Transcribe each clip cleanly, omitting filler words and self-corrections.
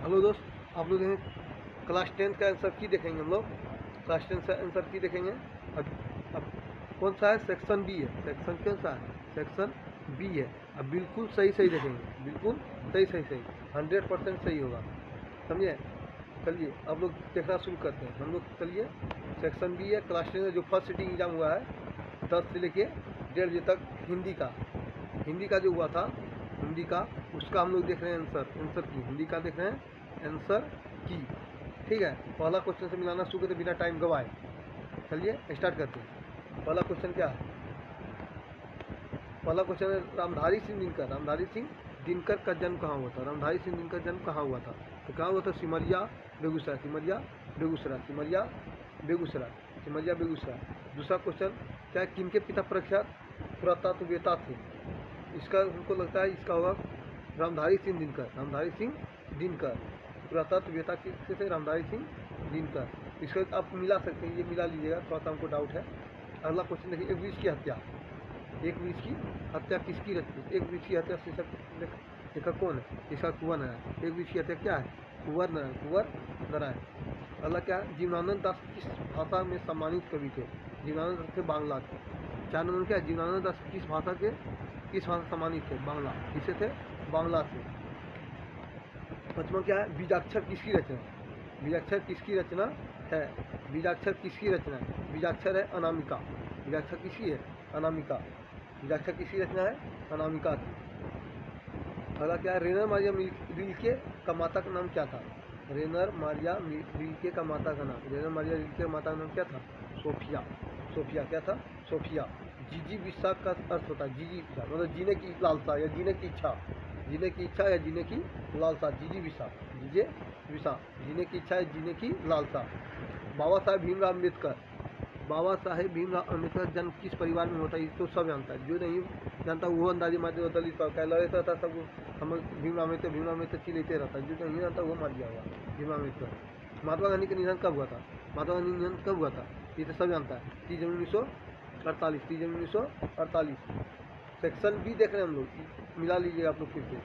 Hello दोस्त, आप लोग हैं क्लास 10 का आंसर की देखेंगे। हम लोग क्लास 10 का आंसर की देखेंगे। अब कौन सा है? सेक्शन बी है। सेक्शन कौन सा है? सेक्शन बी है। अब बिल्कुल सही सही देखेंगे, बिल्कुल सही सही सही 100% सही होगा, समझे। चलिए अब लोग देखना शुरू करते हैं। हम लोग चलिए, सेक्शन बी है, क्लास 10 का जो फर्स्ट सिटिंग एग्जाम हुआ है 10 से लेके 1:30 बजे तक हिंदी का जो हुआ था, हिंदी का, उसका हम लोग देख रहे हैं आंसर की। हिंदी का देख रहे हैं आंसर की, ठीक है। पहला क्वेश्चन से मिलाना शुरू करते बिना टाइम गवाए। चलिए स्टार्ट करते हैं। पहला क्वेश्चन क्या है? पहला क्वेश्चन है रामधारी सिंह दिनकर का जन्म कहाँ हुआ था? रामधारी सिंह दिनकर जन्म कहाँ हुआ था? तो कहाँ हुआ था? सिमरिया बेगूसराय। दूसरा क्वेश्चन क्या है? किनके पिता प्रख्यात पुरातत्ववेत्ता थे? इसका हमको लगता है इसका होगा रामधारी सिंह दिनकर। पुरातत्ववेत्ता किसके थे? रामधारी सिंह दिनकर। इसको आप मिला सकते हैं, ये मिला लीजिएगा, थोड़ा सा हमको डाउट है। अगला क्वेश्चन देखिए, एक वृक्ष की हत्या किसकी रचती? एक वृक्ष की हत्या शीर्षक लेखक कौन है? इसका कुंवर नारायण। एक वृक्ष की हत्या क्या है? कुंवर नारायण। अगला क्या है? जीवनानंद दास किस भाषा में सम्मानित कवि थे? जीवनानंद दास थे बांग्ला के। 4 नंबर क्या है? जीवनानंद दास किस भाषा सम्मानित थे? बांग्ला। किसे थे? बांग्ला से। 5वां क्या है? बीजाक्षर किसकी रचना है? बीजाक्षर किसकी रचना है? बीजाक्षर है अनामिका। बीजाक्षर किसकी है? अनामिका। बीजाक्षर किसकी रचना है? अनामिका की। अगला क्या है? रेनर मारिया रिल्के का माता का नाम क्या था? रेनर मारिया रिल्के का माता का नाम क्या था? सोफिया। क्या था? सोफिया। जीजी विशा का अर्थ होता है जीजी विशा, मतलब जीने की लालसा या जीने की इच्छा या जीने की लालसा। जीजी विशा, जीने की इच्छा या जीने की लालसा। बाबा साहेब भीमराव अम्बेडकर जन्म किस परिवार में होता है? ये तो सब जानता है। जो नहीं जानता वो अंदाजे मारते दलित का लड़ता रहता, सब हम भीमराव अम्बेडकर की लेते रहता है। जो नहीं जानता वो मार दिया होगा भीमराव अम्बेडकर। महात्मा गांधी का निधन कब हुआ था? ये तो सब जानता है, 30 जनवरी 1948। सेक्शन बी देख रहे हैं हम लोग, मिला लीजिएगा आप लोग फिर से।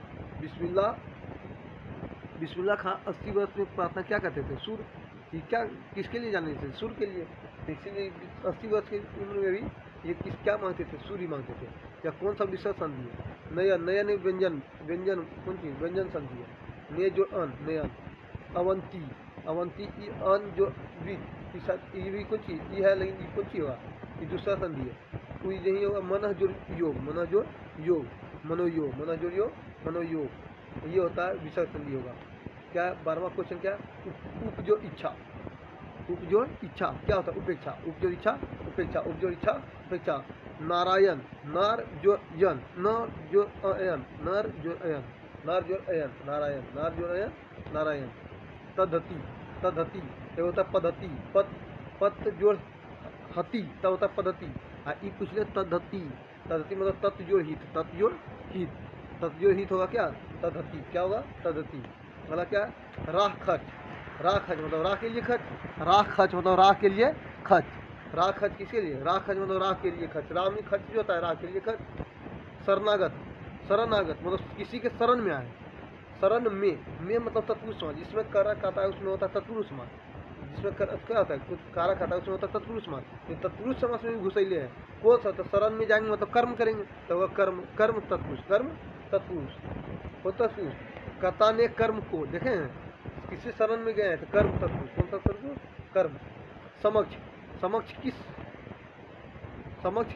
बिस्मिल्लाह खां 80 वर्ष में प्रार्थना क्या करते थे? सूर्य। ये क्या किसके लिए जाने थे? सूर्य के लिए। इसीलिए 80 वर्ष की उम्र में भी ये क्या मांगते थे? सूर्य मांगते थे। या कौन सा विषय संधि है? नयन व्यंजन कौन सी व्यंजन संधि है? ने जो नयन। अवंती अन जो ये भी कुछ ये है, लेकिन ये कुछ होगा, ये दूसरा संधि है। कोई यही होगा मनोयोग, ये होता है विसर्ग संधि होगा। क्या 12वां क्वेश्चन क्या है? उपजोड़ इच्छा क्या होता है? उपेक्षा। नारायण, नार जो अयन। तद्धति ये होता है पद्धति। पत जोड़ हति तब होता है पद्धति। ई पूछ ले तद्धति मतलब तत्व जोड़ हित होगा क्या? तद्धति। क्या होगा? तद्धति। अगला क्या है? राह खच मतलब राह के लिए खच। राह खच किसके लिए? राह खच मतलब राह के लिए खच। राह में खच जो होता है राह के लिए खच। शरणागत मतलब किसी के शरण में आए। शरण में मतलब तत्पुरुष समास। जिसमें करा खाता है उसमें होता है तत्पुरुष समास। जिसमें क्या होता है? कुछ कारा खाता है उसमें होता है तत्पुरुष समास। ये तत्पुरुष समास में भी घुसैले हैं। कौन सा? तो शरण में जाएंगे मतलब कर्म करेंगे, तो कर्म तत्पुरुष। कता ने कर्म को देखे हैं, किसी शरण में गए हैं तो कर्म तत्पुरुष। कौन सा तत्पुरुष? कर्म। समक्ष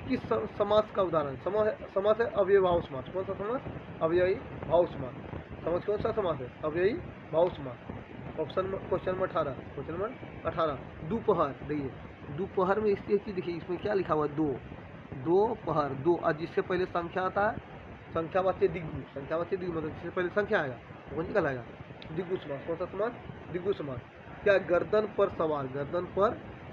किस समास का उदाहरण? समास है अव्ययी भाव समास। कौन सा समास? अव्ययी भाव समास। समझ कौन सा समास है? अव्ययी भाव समास। Question number 18। दोपहर। देखिए दोपहर में इसलिए चीज देखिए, इसमें क्या लिखा हुआ है? दोपहर। दो और जिससे पहले संख्या आता है संख्यावाच्य दिग्गु मतलब जिससे पहले संख्या आएगा तो कौन सी कहलाएगा? दिग्गु समास। कौन सा समास? दिग्गु समास। क्या? गर्दन पर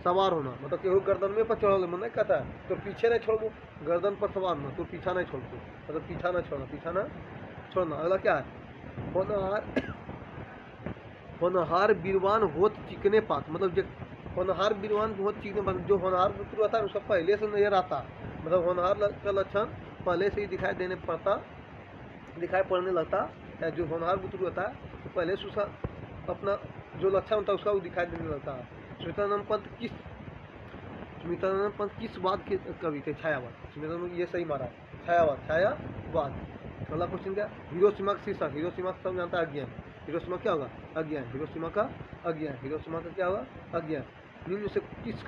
सवार होना मतलब केहू गर्दन में पर चढ़ मन नहीं कहता है तो पीछे नहीं छोड़ो। गर्दन पर सवार होना तो पीछा नहीं छोड़ो, मतलब पीछा ना छोड़ना। अगला क्या है? होनहार बीरवान होत चिकने पात मतलब जो होनहार बीरवान होत चिकने पात, जो होनहार पुत्र होता है उसका पहले से नजर आता, मतलब होनहार का लक्षण पहले से ही दिखाई पड़ने लगता है। जो होनहार पुत्र होता है तो पहले से उसका अपना जो लक्षण होता है उसका वो दिखाई देने लगता है। स्मितानंद पंत किस बात के कवि थे? छायावाद। स्मितानंद ये सही मारा, छायावाद। अगला क्वेश्चन क्या? हिरोशिमा का शीर्षक, हिरोशिमा सब जानता है अज्ञान। हिरोशिमा क्या होगा? अज्ञान। हिरोशिमा का अज्ञान, हिरोशिमा का क्या होगा? अज्ञान। निम्न से किस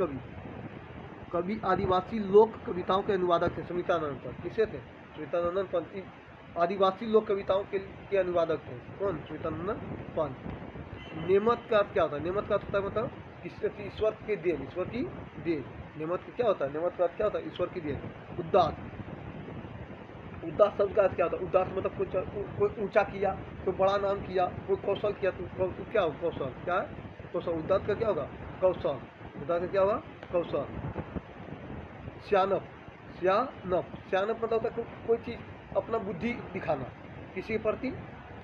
कवि आदिवासी लोक कविताओं के अनुवादक थे? स्मितानंद पंत। किसे थे? स्मितानंद पंत आदिवासी लोक कविताओं के अनुवादक थे। कौन? स्मितानंद पंत। नेमत का अर्थ क्या होता है? नेमत का अर्थ होता है मतलब ईश्वर की देन, ईश्वर की देन। नेमत क्या होता है? नेमत का अर्थ क्या होता है? ईश्वर की देन। उदात्त, उदात्त शब्द का अर्थ क्या होता है? उदात्त मतलब कोई ऊंचा किया, कोई बड़ा नाम किया, कोई कौशल किया, तो क्या हो? कौशल। क्या है? कौशल। उदात्त का क्या होगा? कौशल। उदात्त का क्या होगा? कौशल। सियानप मतलब होता है कोई चीज अपना बुद्धि दिखाना, किसी के प्रति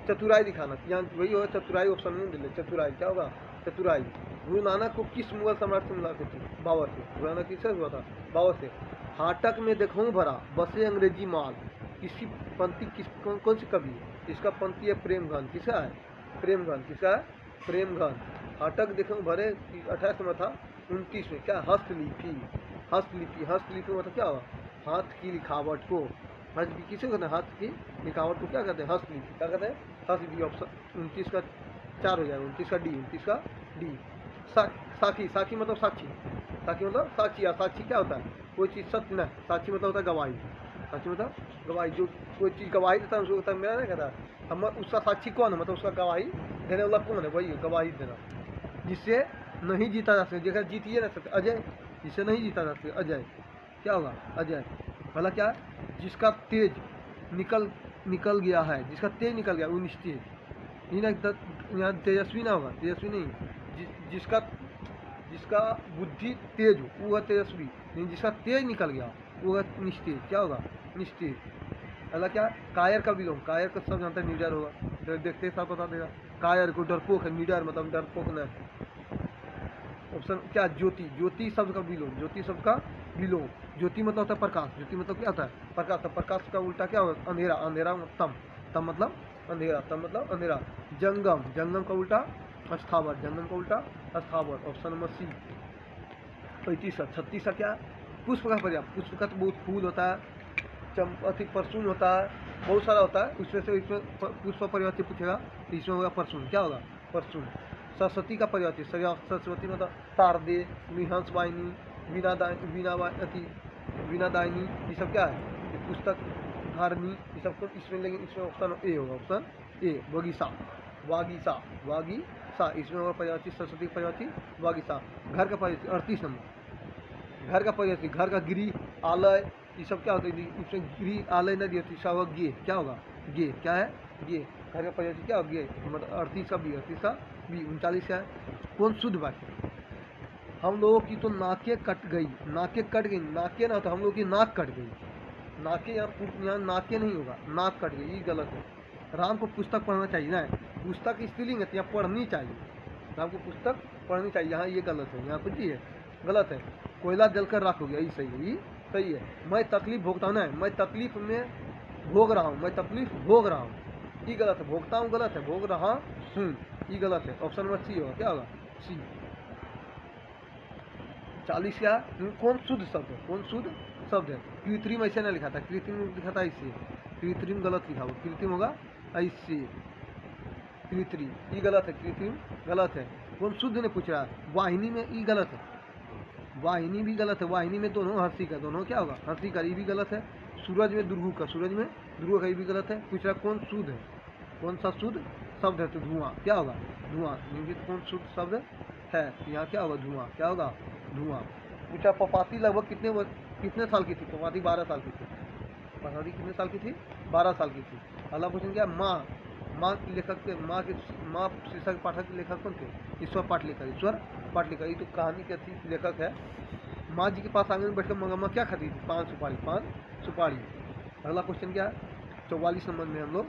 चतुराई दिखाना। यहाँ वही होगा चतुराई, ऑप्शन में ले। चतुराई क्या होगा? चतुराई। गुरु नानक को किस मुगल सम्राट से मिलाते थे? बाबर से। गुरु नानक किससे हुआ था? बाबर से। हाटक में देखूं भरा बसे अंग्रेजी माल, किसी पंक्ति कौन सी कवि है? इसका पंक्ति है प्रेमघन। किसका है? प्रेमघन। किसका है? प्रेमघन। हाटक देखूं भरे 28 में था। 29 में क्या? हस्तलिपि। हस्तलिपि मतलब क्या होगा? हाथ की लिखावट को, किसे कहते हैं? हाथ की लिखावट को क्या कहते हैं? हस्तलिपि। क्या कहते हैं? हस्तलिपि। ऑप्शन 29 का 4 हो जाएगा। 29 का डी। साक्षी मतलब साक्षी। साक्षी मतलब साक्षी। या साक्षी क्या होता है? कोई चीज़ सत्य न। साक्षी मतलब होता है गवाही। साक्षी मतलब गवाही। जो कोई चीज़ गवाही देता है उसको कहता है, मेरा नहीं कहता हम, उसका साक्षी कौन है? मतलब उसका गवाही देने वाला कौन है? वही गवाही देना। जिससे नहीं जीता जा सकता, जगह जीतिए ना सकते। अजय। जिससे नहीं जीता जा सकता, अजय। क्या होगा? अजय। पहला क्या है? जिसका तेज निकल गया है, जिसका तेज निकल गया वो निस्तेज। यहाँ तेजस्वी ना होगा, तेजस्वी नहीं। जिसका बुद्धि तेज हो वो है तेजस्वी, नहीं जिसका तेज निकल गया वो है निस्तेज। क्या होगा? निस्तेज। अगला क्या? कायर का विलोम। कायर का सब जानता है निडर होगा, देखते सब बता देगा। कायर को डरपोक है, निडर मतलब डरपोक न। ऑप्शन क्या? ज्योति शब्द का विलोम। ज्योति शब्द का विलोम। ज्योति मतलब होता है प्रकाश। ज्योति मतलब क्या होता है? प्रकाश। प्रकाश का उल्टा क्या होगा? अंधेरा। अंधेरा तम मतलब अंधेरा। तम मतलब अंधेरा। जंगम का उल्टा अस्थावर। जंगम का उल्टा अस्थावर। ऑप्शन नंबर सी। 35। 36 क्या? पुष्प का पर्याय। पुष्प का तो बहुत फूल होता है, चंपा परसून होता है, बहुत सारा होता है। उसमें से इसमें पुष्प पर्याय पूछेगा, इसमें होगा परसून। क्या होगा? परसून। सरस्वती का पर्याय। सरस्वती मतलब शारदे, हंस वाहिनी, वीणा दायनी, ये सब क्या है? ये पुस्तक धारणी, ये सब कुछ इसमें। लेकिन इसमें ऑप्शन ए होगा। Option A. वागीसा। इसमें होगा पर्याय सरस्वती पर्याय वागीसा। घर का पर्याय 38 नंबर। घर का पर्याय, घर का गृह आलय, ये सब क्या होता है? इसमें गृह आलय न दिया तो इसका होगा गे। क्या होगा? गे। क्या है? गे। घर का पर्याय क्या होगा? गे। मतलब 38 का बी। 39 क्या है? कौन शुद्ध वाक्य? हम लोगों की तो नाकें कट गई। नाके ना तो हम लोगों की नाक कट गई। नाके यहाँ नाके नहीं होगा, नाक कट गई, ये गलत है। राम को पुस्तक पढ़ना चाहिए ना, पुस्तक स्त्रीलिंग है, यहाँ पढ़नी चाहिए। राम को पुस्तक पढ़नी चाहिए, यहाँ ये गलत है। यहाँ कुछ है गलत है। कोयला जलकर राख हो गया, ये सही है। ये सही है। मैं तकलीफ भोगता हूँ ना, मैं तकलीफ में भोग रहा हूँ, मैं तकलीफ भोग रहा हूँ, ये गलत है। भोगता हूँ गलत है, भोग रहा हूँ ये गलत है। ऑप्शन नंबर सी होगा। क्या होगा? सी। 40 क्या? कौन शुद्ध शब्द है? कौन शुद्ध शब्द है? कृत्रिम ऐसे ना लिखा था, कृत्रिम लिखा था ऐसे। कृत्रिम गलत लिखा हुआ, कृत्रिम होगा ऐसे। कृत्रिम ये गलत है, कृत्रिम गलत है। कौन शुद्ध ने पूछ रहा है? वाहिनी में ये गलत है, वाहिनी भी गलत है। वाहिनी में दोनों हर्षी का, दोनों क्या होगा? हर्षी का, ये भी गलत है। सूरज में दुर्गु का, सूरज में दुर्गु का, ये भी गलत है। पूछ रहा कौन शुद्ध है? कौन सा शुद्ध शब्द है? तो धुआं। क्या होगा? धुआं। कौन शुद्ध शब्द है? यहाँ क्या होगा? धुआं। क्या होगा? धुआं। पूछा पपाती लगभग कितने साल की थी? पपाती 12 साल की थी। पपाती कितने साल की थी? 12 साल की थी। अगला क्वेश्चन क्या? माँ लेखक के, माँ शीर्षक पाठक लेखक कौन थे? ईश्वर पाटलिकर। ये तो कहानी के थी, लेखक है। माँ जी के पास आंगन में बैठकर मंगम्मा क्या खाती थी? पान सुपारी। अगला क्वेश्चन क्या है? 44 नंबर में हम लोग।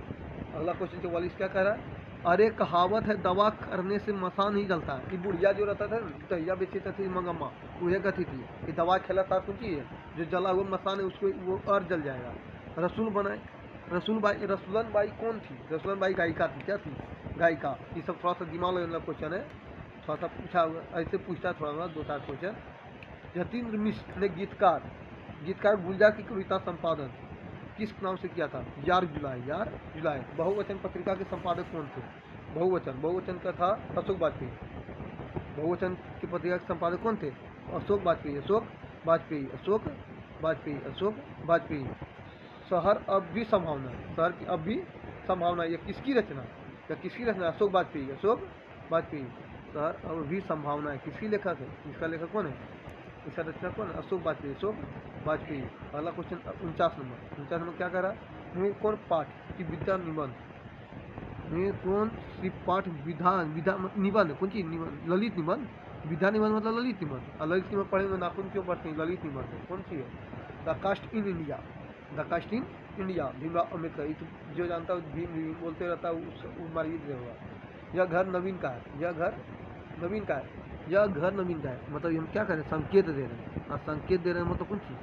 अगला क्वेश्चन 44 क्या कह रहा है? अरे कहावत है, दवा करने से मसान नहीं जलता है। ये बुढ़िया जो रहता था, दहिया बेचता थी मंगम्मा, वह कहती थी कि दवा खेला था कुछ ही है, जो जला हुआ मसान है उसको वो और जल जाएगा। रसूलन बाई कौन थी? रसूलन बाई गायिका थी। क्या थी? गायिका। ये सब थोड़ा सा दिमाग लगने वाला क्वेश्चन है, थोड़ा सा पूछा होगा, ऐसे पूछता है थोड़ा सा 2-4 क्वेश्चन। यतीन्द्र मिश्र ने गीतकार गुलजार की कविता संपादन किस नाम से किया था? यार जुलाई। बहुवचन पत्रिका के संपादक कौन थे? बहुवचन का था अशोक वाजपेयी। बहुवचन की पत्रिका के संपादक कौन थे? अशोक वाजपेयी। शहर अब भी संभावना, शहर की अब भी संभावना, ये किसकी रचना? अशोक वाजपेयी। शहर अब भी संभावना है, किसकी लेखक है? इसका लेखक कौन है? इसका रचना कौन है? अशोक वाजपेयी। अगला क्वेश्चन 49 नंबर क्या कह रहा है? में कौन पाठ की विद्या निबंध, में कौन सी पाठ निबंध, कौन सी निबंध? ललित निबंध। विद्या निबंध मतलब ललित निबंध, और ललित निबंध पढ़े में नाखून क्यों पढ़ते हैं? ललित निबंध कौन सी है? The caste in India, Bhimrao Ambedkar. ये तो जो जानता है भीम बोलते रहता है, उस मारिए होगा। यह घर नवीन का है, मतलब हम क्या करें? संकेत दे रहे हैं, और संकेत दे रहे हैं मतलब कौन चीज़?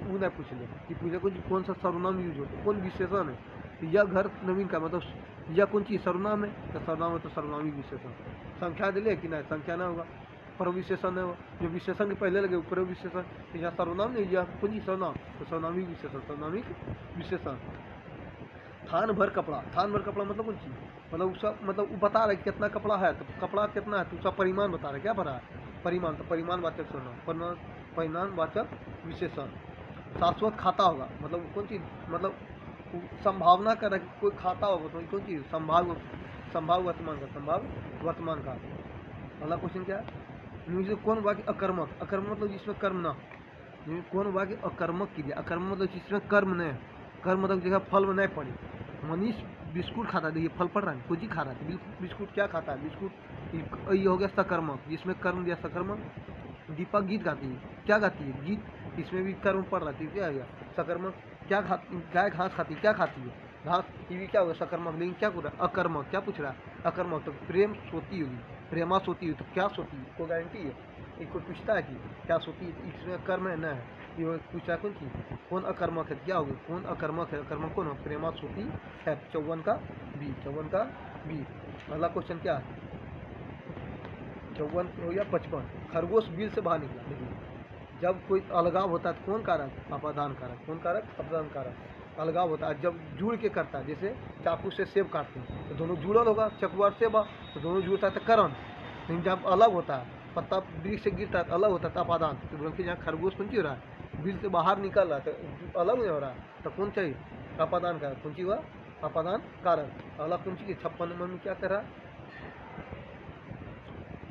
वो नहीं पूछ ले कि पूछे कुछ कौन सा सर्वनाम यूज होता है, कौन विशेषण है? तो यह घर नवीन का मतलब यह कौन चीज़? सर्वनाम है। तो सर्वनाम है तो सर्वनामी विशेषण। संख्या दे ले कि नहीं, संख्या ना होगा, प्रविशेषण है वो, जो विशेषण के पहले लगे ऊपर विशेषण। तो यहाँ सर्वनाम नहीं, यह कौन चीज़? सर्वनाम, तो सर्वनामिक विशेषण। थान भर कपड़ा मतलब कौन चीज़? मतलब उसका मतलब वो बता रहा है कितना कपड़ा है, तो कपड़ा कितना है तो उसका परिमाण बता रहा है, क्या भरा है? परिमाण। तो परिमाणवाचक सर्वनाम, परिमाणवाचक विशेषण। शाश्वत खाता होगा मतलब कौन चीज़? मतलब संभावना कर रहा है कोई खाता होगा तो कौन चीज़? संभाव वर्तमान का। अगला क्वेश्चन क्या है? मुझे कौन वाक्य अकर्मक मतलब जिसमें कर्म ना, कौन वाक्य अकर्मक कीजिए? अकर्मक मतलब जिसमें कर्म नहीं, कर्म मतलब जगह फल में नहीं पड़ी। मनीष बिस्कुट खाता है, देखिए फल पड़ रहा है, कुछ ही खा रहा है, बिस्कुट क्या खाता है? बिस्कुट। ये हो गया सकर्मक, जिसमें कर्म दिया सकर्मक। दीपक गीत गाती है, क्या गाती है? गीत, इसमें भी कर्म पड़ रहा है, क्या है? सकर्मक। क्या खाती? गाय घास खाती, क्या खाती है? घास। ये भी क्या होगा? सकर्मक। लेकिन क्या पूछ रहा है? अकर्मक। क्या पूछ रहा है? अकर्मक। तो प्रेम सोती होगी, प्रेमा सोती हुई, तो क्या सोती है? कोई गारंटी है? एक कोई पूछता है कि क्या सोती है? इसमें कर्म है ना है, ये पूछा कौन चीज़? कौन अकर्मक है? क्या होगा? कौन अकर्मक है? अकर्मक कौन है? प्रेमा सोती है। 54 का बी। अगला क्वेश्चन क्या है? 54 हो गया 55। खरगोश बिल से बाहर निकला। देखिए जब कोई अलगाव होता है तो कौन कारक? अपादान कारक। कौन कारक? अपादान कारक। अलगाव होता है जब जुड़ के करता है, जैसे चाकू से सेब काटते हैं तो दोनों जुड़ल होगा, चकुआ और सेब तो दोनों जुड़ता है तो करण। लेकिन जब अलग होता है, पत्ता वृक्ष से गिरता है तो अलग होता है तो अपादान। तो बोल के यहाँ खरगोश कौन सी हो रहा है? बिल से बाहर निकल रहा है तो अलग नहीं हो रहा है, तो कौन चाहिए? अपादान कारक। कौन सी हुआ? अपादान कारक। अगला कौन सी? 56 नंबर में क्या कर रहा है?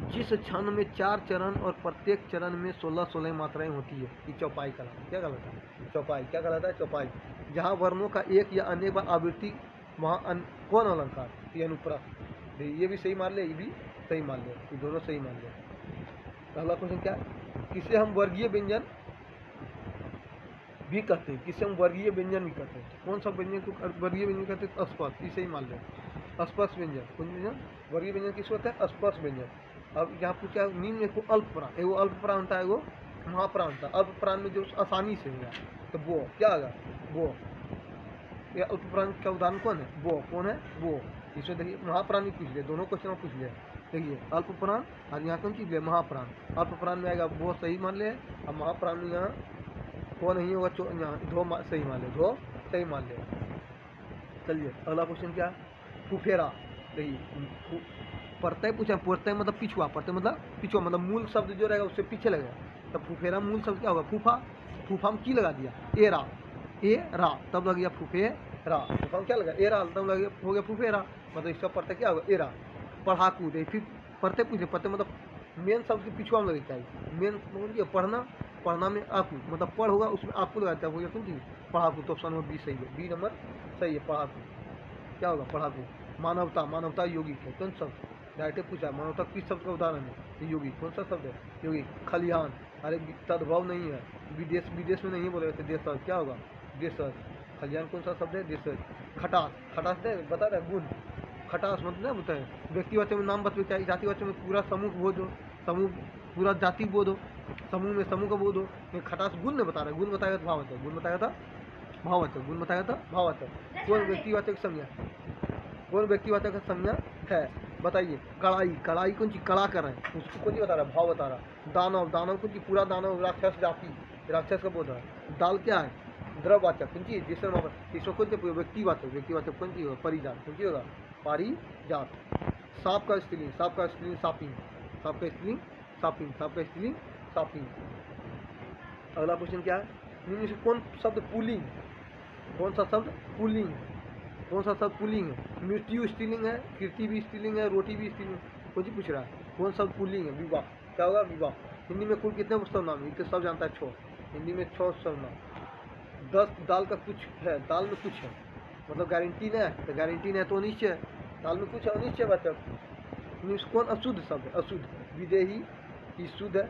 जिस क्षण में 4 चरण और प्रत्येक चरण में 16 मात्राएं होती है, ये चौपाई कहलाता है। क्या कहलाता है? चौपाई। क्या कहलाता है? चौपाई। जहाँ वर्णों का एक या अनेक बार आवृत्ति, वहाँ कौन अलंकार? ये अनुप्रास। ये भी सही मान ले, ये भी सही मान ले, ये दोनों सही मान ले। अगला क्वेश्चन क्या है? किसे हम वर्गीय व्यंजन भी कहते हैं? किसे हम वर्गीय व्यंजन भी कहते हैं? कौन सा व्यंजन को वर्गीय व्यंजन कहते हैं? अस्पर्श। इसे ही मान लें, अस्पर्श व्यंजन। कौन व्यंजन? वर्गीय व्यंजन किसको होता है? अस्पर्श व्यंजन। अब यहाँ पूछा निम्न को अल्प प्राण, एगो अल्प प्राण होता है, एगो महाप्राण होता है। अल्प प्राण में जो आसानी से होगा तो वो क्या होगा? वो। ये अल्प प्राण का उदाहरण कौन है? वो। कौन है? वो। इसमें देखिए महाप्राण भी पूछ लिया, दोनों क्वेश्चन में पूछ लिया। देखिए अल्प प्राण और यहाँ कौन चीज़ है? महाप्राण। अल्प प्राण में आएगा वो सही मान ले, और महाप्राण में यहाँ वो नहीं होगा, यहाँ धो सही मान ले, धो सही मान ले। चलिए अगला क्वेश्चन क्या? फुफेरा। देखिए प्रत्यय पूछा, प्रत्यय मतलब पिछुआ, प्रत्यय मतलब पिछुआ, मतलब मूल शब्द जो रहेगा उससे पीछे लगेगा। तब फुफेरा मूल शब्द क्या होगा? फूफा। फूफा में की लगा दिया? ए रा, तब लग गया फुफेरा। फूफा में क्या लगा? ए रा, तब लग गया हो गया फुफेरा। मतलब इसका प्रत्यय क्या होगा? ए रा। पढ़ाकू। देखिए फिर प्रत्यय पूछे, प्रत्यय मतलब मेन शब्द के पिछुआ में लगे चाहिए। मेन मतलब पढ़ना में आकू, मतलब पढ़ होगा उसमें आकू लगाता है, हो गया कौन चीज़? पढ़ाकू। तो ऑप्शन नंबर बी सही है, बी नंबर सही है, पढ़ाकू। क्या होगा? पढ़ाकू। मानवता योगिक है, कौन शब्द? डायरेक्ट पूछा मानवता किस शब्द का उदाहरण है? योगी। कौन सा शब्द है? योगी। खलिहान, अरे तद्भव नहीं है, विदेश में नहीं बोले जाते देशज। क्या होगा? देशज। खलिहान कौन सा शब्द है? देशज। खटास दे बता रहे गुण। खटास मतलब नहीं बताए, व्यक्तिवाचक में नाम बतवे चाहिए, जातिवाचक में पूरा समूह बोध हो, समूह पूरा जाति बोध हो, समूह में समूह का बोध हो। खटास गुण नहीं बता रहा, गुण बताएगा तो भाववाचक, गुण बताएगा था भाववाचक, गुण बताएगा था भाववाचक। कौन व्यक्तिवाचक संज्ञा? कौन व्यक्तिवाचक का संज्ञा है? बताइए। कड़ाई, कड़ाई कौन चीज? कड़ा कर रहे हैं, उसको कौन चीज बता रहा है? भाव बता रहा है। दानव, दानव कौन चीज? पूरा दानव राक्षस जाति, राक्षस का बोध है। दाल क्या है? द्रववाचक कौन चीज? जिसमें इसको कौन चीज? व्यक्तिवाचक, व्यक्तिवाचक कौन चीज होगा? परिजात कौन चीज होगा? पारिजात। सांप का स्त्रीलिंग, सांप का स्त्रीलिंग सापिंग, सांप का स्त्रीलिंग सापिंग, सांप का स्त्रीलिंग सापिंग। अगला क्वेश्चन क्या है? निम्न से कौन शब्द पुल्लिंग? कौन सा शब्द पुल्लिंग है? कौन सा शब्द पुल्लिंग है? मृत्यु स्त्रीलिंग है, कीर्ति भी स्त्रीलिंग है, रोटी भी स्त्रीलिंग। कौन चीज पूछ रहा है? कौन शब्द पुल्लिंग है? विवाह। क्या होगा? विवाह। हिंदी में कुल कितने सर्वनाम? ये तो सब जानता है, 6। हिंदी में 6 सर्वनाम। 10 दाल का कुछ है, दाल में कुछ है, मतलब गारंटी नहीं है, तो गारंटी नहीं है तो अनिश्चय है। दाल में कुछ है, अनिश्चय बच्चा। कौन अशुद्ध शब्द है? अशुद्ध। विदेही की शुद्ध है,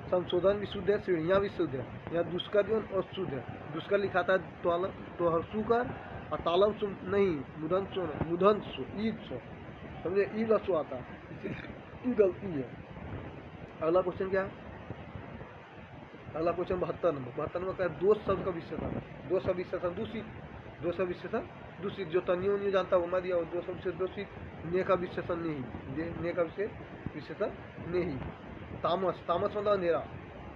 संशोधन भी शुद्ध है, श्रेणियाँ भी शुद्ध है। या दुष्कर जो अशुद्ध है। दुष्कर लिखाता है तो हर्षुकर, और तालम सु नहीं, मुदन सो, मुदन सो, ईद सो, समझे? ईद असो आता है, ये गलती है। अगला क्वेश्चन क्या है? अगला क्वेश्चन 72 नंबर। 72 नंबर का है दोष शब्द का विशेषण। दोष का विशेषण दूषित, दोष का विशेषण दूषित। जो तनियो नहीं जानता वो मैं दिया। दोष का विशेषण दूषित, ने का विशेषण नहीं, ने का विशेषण नहीं। तामस, तामस मतलब अंधेरा,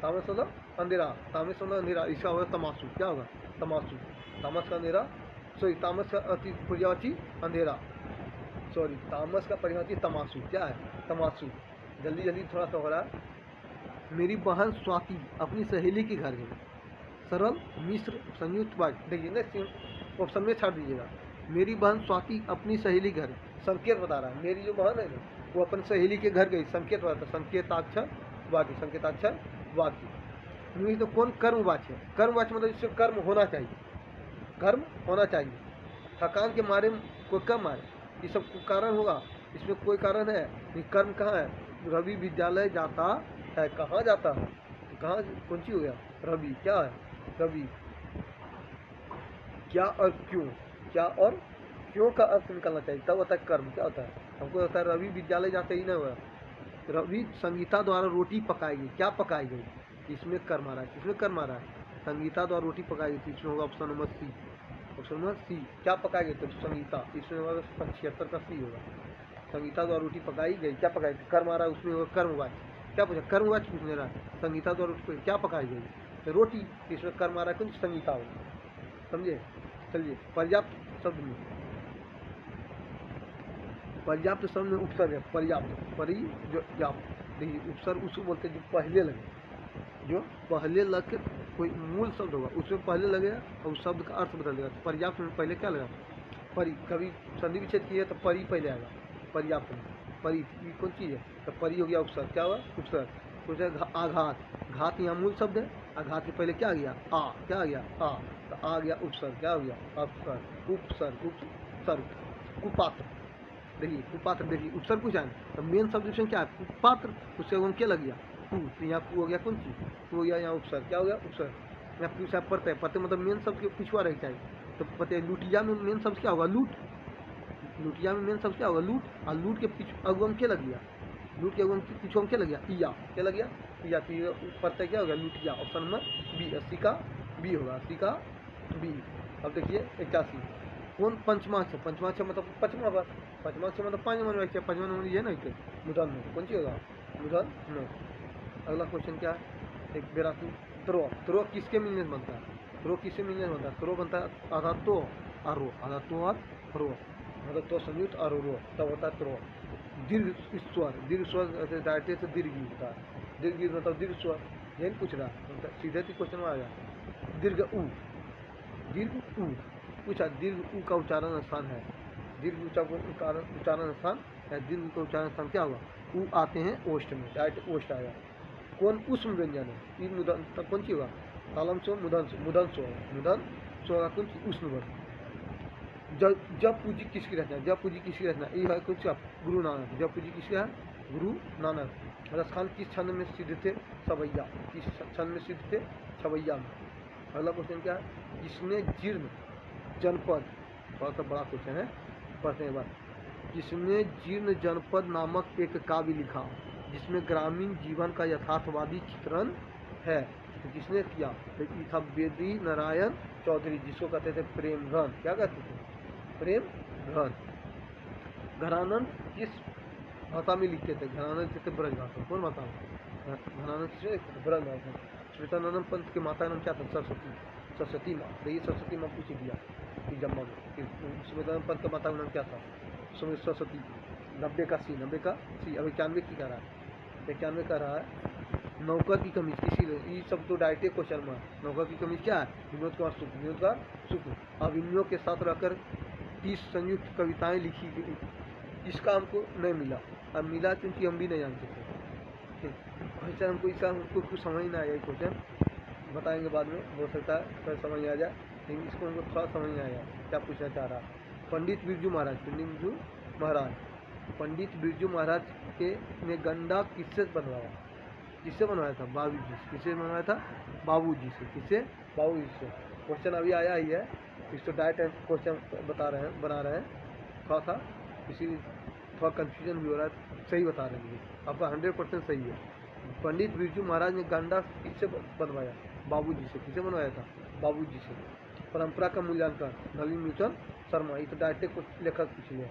तामस मतलब अंधेरा, तामस मतलब अंधेरा। इसका होगा तमाशु। क्या होगा? तमाशु। तामस का अंधेरा, सॉरी तामस का अति पर्यायवाची अंधेरा, सॉरी तामस का पर्यायवाची तमाशु। क्या है? तमाशु। जल्दी जल्दी थोड़ा सा हो रहा है। मेरी बहन स्वाति अपनी सहेली के घर गई। सरल, मिश्र, संयुक्त वाक्य। देखिए नेक्स्ट ऑप्शन में छाड़ दीजिएगा। मेरी बहन स्वाति अपनी सहेली घर, संकेत बता रहा है। मेरी जो बहन है ना, वो अपनी सहेली के घर गई, संकेत बताता है। संकेताक्षर वाक्य, संकेताक्षर वाक्य। तो कौन कर्मवाच्य है? कर्मवाच्य मतलब इससे कर्म होना चाहिए, कर्म होना चाहिए। थकान के मारे कोई कब मारे? ये सब कारण होगा, इसमें कोई कारण है? ये कर्म कहाँ है? रवि विद्यालय जाता है। कहाँ जाता है? कहाँ कौन सी हो गया? रवि। क्या है? रवि। क्या और क्यों, क्या और क्यों का अर्थ निकालना चाहिए, तब होता है कर्म। क्या होता है? हमको होता है रवि विद्यालय जाते ही ना हुआ। रवि संगीता द्वारा रोटी पकाई गई। क्या पकाई गई? इसमें कर्म आ रहा है। किसमें कर्म आ रहा है? संगीता द्वारा रोटी पकाई गई। इसमें होगा option number C. Option number C. क्या पकाई गई? तो संगीता। इसमें होगा 76 का सी होगा। संगीता द्वारा रोटी पकाई गई। क्या पकाई गई? कर्म आ रहा है, उसमें होगा कर्मवाच्य। क्या पूछा? कर्मवाच्य पूछने रहा है। संगीता द्वारा रोटी क्या पकाई गई? तो रोटी। इसमें कर्म आ रहा है, क्योंकि संगीता होगा। समझे? चलिए पर्याप्त शब्द में, पर्याप्त शब्द में उपसर्ग है। पर्याप्त, पर्याप्त। देखिए उपसर्ग उसको बोलते हैं जो पहले लगे, जो पहले लग के कोई मूल शब्द होगा उसमें पहले लगेगा और उस शब्द का अर्थ बदल देगा। तो पर्याप्त में पहले क्या लगा? परि। कभी संधि विच्छेद की है तो परि पहले आएगा। पर्याप्त में परि ये कौन चीज़ है? तो परि हो गया उपसर्ग। क्या हुआ? उपसर्ग। कुछ आघात, घात यहाँ मूल शब्द है। आघात के पहले क्या आ गया? आ। क्या आ गया? आ। तो आ गया उपसर्ग। क्या हो गया? उपसर्ग। उपसर्ग, उपसर्ग। कुपात्र। देखिए कुपात्र, देखिए उपसर्ग पूछा है तो मेन शब्द क्या है? कुपात्र। उससे हम क्या लग गया? कु। तो यहाँ कु हो गया कौन चीज? कु हो गया यहाँ उपसर्ग। क्या हो गया? उपसर्ग। यहाँ पूछा पड़ता है, मतलब मेन शब्द के पिछुआ रह चाहिए। तो पता है लुटिया में मेन शब्द क्या होगा? लूट। लुटिया में मेन शब्द क्या होगा? लूट। और लूट के अगुम क्या लग गया? लूट के अगुम पिछुआ क्या लग गया? इया। क्या लग गया? इया। तो पड़ता क्या होगा? लुटिया। Option number B. 80 का बी होगा। 80 का बी। अब देखिए 81। कौन पंचमाक्षर? पंचमाक्षर मतलब पचमा बार। पंचमाक्षर मतलब 5 नंबर वाक्य। 5 नंबर ये नहीं थे मुदन में। कौन सी होगा? मुदन में। अगला क्वेश्चन क्या है? 82। त्रो। त्रो किसके मिलने से बनता है? त्रो किससे मिलने से बनता है? त्रो बनता है आधा तो और रो, आधा तो और रो, मतलब तो संयुक्त और रो, तब होता है त्रो। दीर्घ स्वर, दीर्घ स्वर डायरेक्ट से दीर्घ होता है। दीर्घ मतलब दीर्घ स्वर। यही पूछ रहा है, सीधे ही क्वेश्चन में आ गया। दीर्घ ऊ, दीर्घ ऊ पूछा। दीर्घ ऊ का उच्चारण स्थान है। दीर्घ उच्चारण स्थान है। दीर्घ का उच्चारण स्थान क्या होगा? ऊ आते हैं ओष्ठ में, डायरेक्ट ओष्ठ आएगा। कौन उष्म व्यंजन है? तीन मुदन तब कौन सी होगा? तालम सो, मुदन सो, मुदन सो, मुदन सो होगा कौन सी? उष्ण वर्ग। जब पूजी किसकी रचना? जब पूजी किसकी रचना? ये है कुछ गुरु नानक। जब पूजी किसका है? गुरु नानक। रसखान किस छंद में सिद्ध थे? छवैया। किस छंद में सिद्ध थे? छवैया में। अगला क्वेश्चन क्या है? जिसने जीर्ण जनपद, थोड़ा सा बड़ा क्वेश्चन है, पढ़ते हैं बात। जिसने जीर्ण जनपद नामक एक काव्य लिखा जिसमें ग्रामीण जीवन का यथार्थवादी चित्रण है, तो किसने किया? तो ये था बेदी नारायण चौधरी, जिसको कहते थे प्रेम घन। क्या कहते थे? प्रेम घन। घरानंद किस भाषा में लिखते थे? घरानंद लिखते थे ब्रज भाषा। कौन भाषा में? घरानंद किसे लिखते थे? ब्रज भाषा। श्वेतानंद पंत की माता का नाम क्या था? सरस्वती। सरस्वती माँ। तो ये सरस्वती माँ पूछ दिया कि जम्मा में कि श्वेतानंद पंत की माता का नाम क्या था? उसमें सरस्वती। 90 का सी, 90 का सी। अब 91 की कह रहा है, 91 कह रहा है नौकर की कमीज किसी ने, ये सब तो डायरेक्ट क्वेश्चन में। नौकर की कमीज क्या है? विनोद कुमार शुक्ल। विनोद कुमार शुक्ल। अब इन लोगों के साथ रहकर 30 संयुक्त कविताएं लिखी गई। इसका हमको नहीं मिला, अब मिला क्योंकि हम भी नहीं जानते थे। क्वेश्चन हमको इसका हमको कुछ समझ नहीं आया। क्वेश्चन बताएंगे बाद में, हो सकता है फिर समझ आ जाए, लेकिन इसको हमको थोड़ा समझ नहीं आया क्या पूछना चाह रहा। पंडित बिरजू महाराज, पंडित बिरजू महाराज, पंडित बिरजू महाराज के ने गंडा किससे बनवाया? किससे बनवाया था? बाबू जी से। किससे बनवाया था? बाबू जी से। किससे? बाबू जी से। क्वेश्चन अभी आया ही है, इसको डायरेक्ट क्वेश्चन बता रहे हैं, बना रहे हैं। थोड़ा सा किसी थोड़ा कन्फ्यूजन भी हो रहा है, सही बता रहे हैं, आपका 100% सही है। पंडित बिरजू महाराज ने गंडा किससे बनवाया? बाबू जी से। किससे बनवाया था? बाबू जी से। परंपरा का मूल्यांकन नलिनीचंद शर्मा, ये तो डायरेक्ट लेखक पूछ लिया।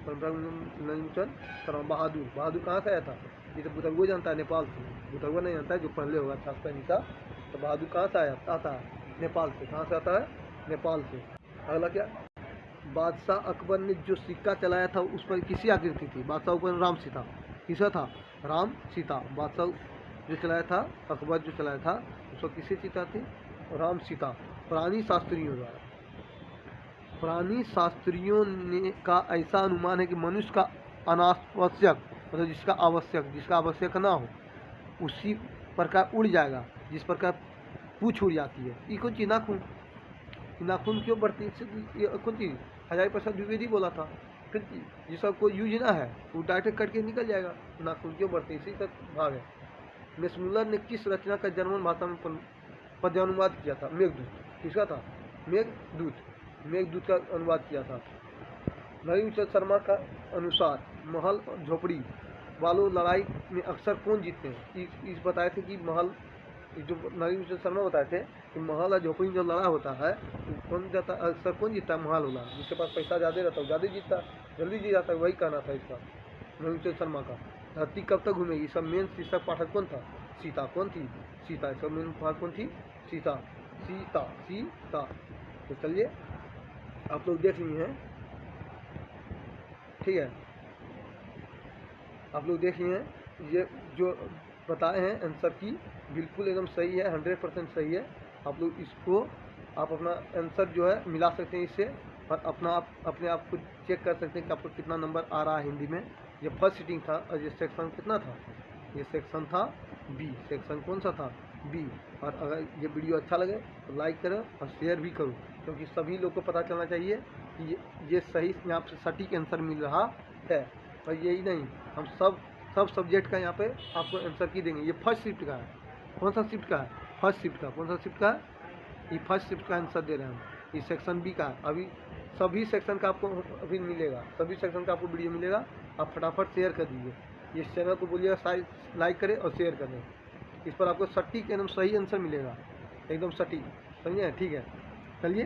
परंपरा नलिनीचंद शर्मा। बहादुर, बहादुर कहाँ से आया था? ये तो बुतरुआ जानता है, नेपाल से। बुतरुआ नहीं जानता है, जो पहले होगा छात्र का। तो बहादुर कहाँ से आता है? नेपाल से। कहाँ से आता है? नेपाल से। अगला क्या? बादशाह अकबर ने जो सिक्का चलाया था उस पर किसी आकृति थी? बादशाह ऊपर राम सीता। किसा था? राम सीता। बादशाह जो चलाया था, अकबर जो चलाया था, उस पर किसी सीता थी? राम सीता। पुरानी शास्त्रियों द्वारा, पुरानी शास्त्रियों ने का ऐसा अनुमान है कि मनुष्य का अनावश्यक, मतलब जिसका आवश्यक ना हो, उसी प्रकार उड़ जाएगा जिस प्रकार पूछ उड़ जाती है। ये कौन चीज? नाखून। नाखून क्यों बढ़ती है? ये कौन चीज? हजारी प्रसाद द्विवेदी बोला था। फिर जिसका कोई यूज ना है वो डायरेक्ट कट के निकल जाएगा। नाखून क्यों बढ़ती है? इसी का भाग है। मैक्समुलर ने किस रचना का जर्मन भाषा में पद्यानुवाद किया था? मेघदूत। किसका था? मेघदूत। मेघदूत का अनुवाद किया था। नलिनीचंद शर्मा का अनुसार महल और झोपड़ी वालों लड़ाई में अक्सर कौन जीतते हैं? इस बताए थे कि महल, जो नलिनीचंद शर्मा बताए थे कि महल और झोपड़ी जो लड़ा होता है तो कौन जाता है? अक्सर कौन जीतता है? महल वाला। जिसके पास पैसा ज़्यादा रहता है ज़्यादा जीतता है, जल्दी जीत जाता है। वही कहना था इसका, नलिनीचंद शर्मा का। धरती कब तक घूमेगी? सब मेन शीर्षक पाठक कौन था? सीता। कौन थी? सीता। सब मेन पाठक कौन थी? सीता। सीता, सीता। तो चलिए आप लोग देख लिए हैं, ठीक है, आप लोग देख लिए हैं। ये जो बताए हैं आंसर की बिल्कुल एकदम सही है, 100% सही है। आप लोग इसको आप अपना आंसर जो है मिला सकते हैं इससे, और अपने आप को चेक कर सकते हैं कि आपको कितना नंबर आ रहा है हिंदी में। ये फर्स्ट सीटिंग था और ये सेक्शन कितना था? ये सेक्शन था बी। सेक्शन कौन सा था? बी। और अगर ये वीडियो अच्छा लगे तो लाइक करो और शेयर भी करो, क्योंकि सभी लोग को पता चलना चाहिए कि ये सही यहाँ पे सटीक आंसर मिल रहा है। और यही नहीं, हम सब सब्जेक्ट का यहाँ पे आपको आंसर की देंगे। ये फर्स्ट शिफ्ट का है। कौन सा शिफ्ट का है? फर्स्ट शिफ्ट का। कौन सा शिफ्ट का है? ये फर्स्ट शिफ्ट का आंसर दे रहे हैं हम। ये सेक्शन बी का है। अभी सभी सेक्शन का आपको अभी मिलेगा, सभी सेक्शन का आपको वीडियो मिलेगा। आप फटाफट शेयर कर दीजिए। इस चैनल को बोलिएगा लाइक करें और शेयर करें। इस पर आपको सटीक एकदम सही आंसर मिलेगा, एकदम सटीक। समझे? ठीक है, चलिए।